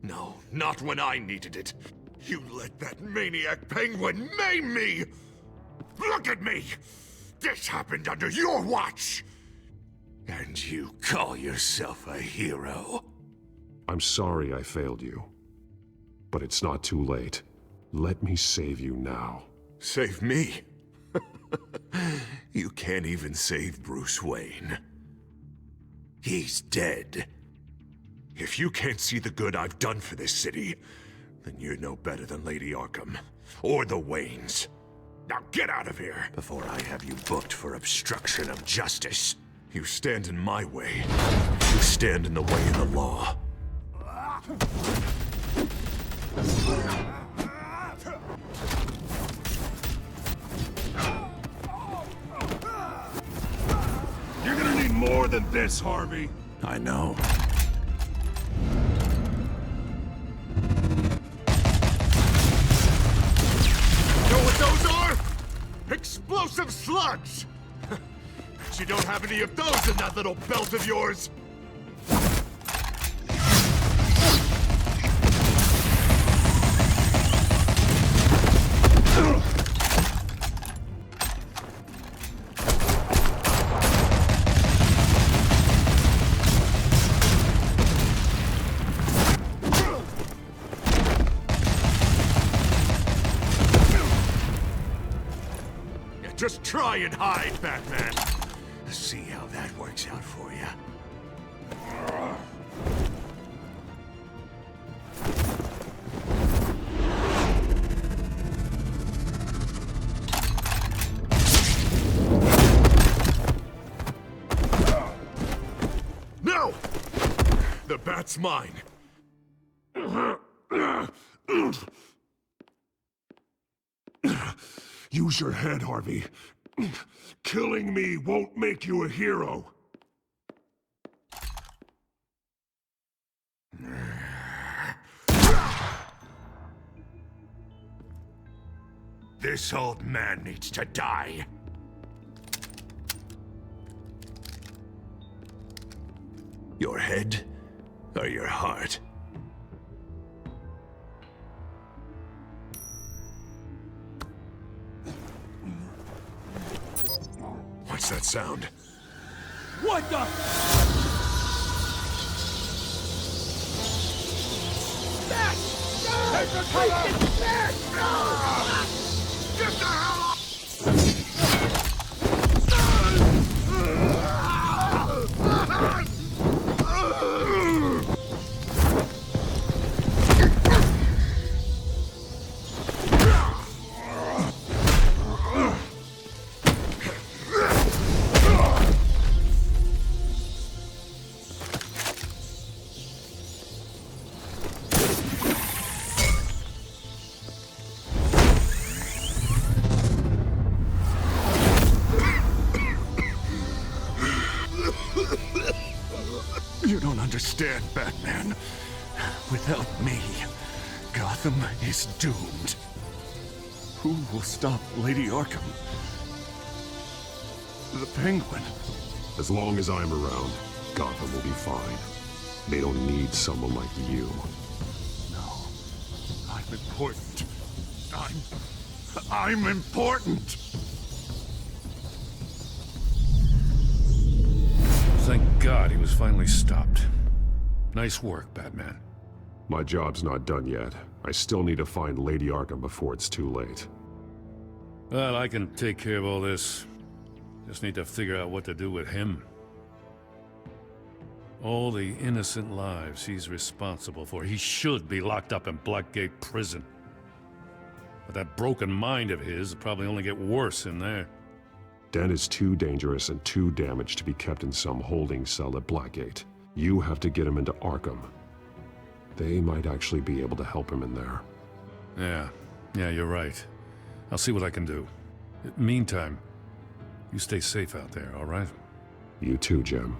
No, not when I needed it. You let that maniac Penguin maim me! Look at me! This happened under your watch! And you call yourself a hero? I'm sorry I failed you. But it's not too late. Let me save you now. Save me? You can't even save Bruce Wayne. He's dead. If you can't see the good I've done for this city, then you're no better than Lady Arkham, or the Waynes. Now get out of here, before I have you booked for obstruction of justice. You stand in my way. You stand in the way of the law. You're gonna need more than this, Harvey. I know. Know what those are? Explosive slugs! Bet you don't have any of those in that little belt of yours! try and hide, Batman. See how that works out for you. No! The bat's mine. Use your head, Harvey. Killing me won't make you a hero. This old man needs to die. Your head or your heart? What's that sound? What the? Back! Take the cover! Back! Get the hell off! You don't understand, Batman. Without me, Gotham is doomed. Who will stop Lady Arkham? The Penguin. As long as I'm around, Gotham will be fine. They don't need someone like you. No. I'm important. I'm important! Thank God he was finally stopped. Nice work, Batman. My job's not done yet. I still need to find Lady Arkham before it's too late. Well, I can take care of all this. Just need to figure out what to do with him. All the innocent lives he's responsible for. He should be locked up in Blackgate Prison. But that broken mind of his will probably only get worse in there. Dent is too dangerous and too damaged to be kept in some holding cell at Blackgate. You have to get him into Arkham. They might actually be able to help him in there. Yeah, you're right. I'll see what I can do. Meantime, you stay safe out there, all right? You too, Jim.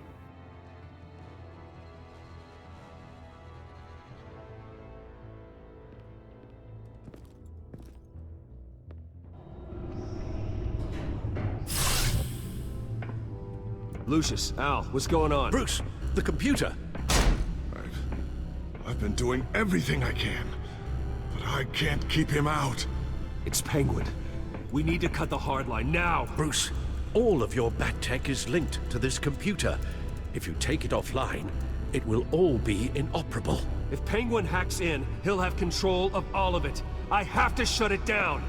Lucius, Al, what's going on? Bruce, the computer! I've been doing everything I can, but I can't keep him out. It's Penguin. We need to cut the hard line now! Bruce, all of your bat tech is linked to this computer. If you take it offline, it will all be inoperable. If Penguin hacks in, he'll have control of all of it. I have to shut it down!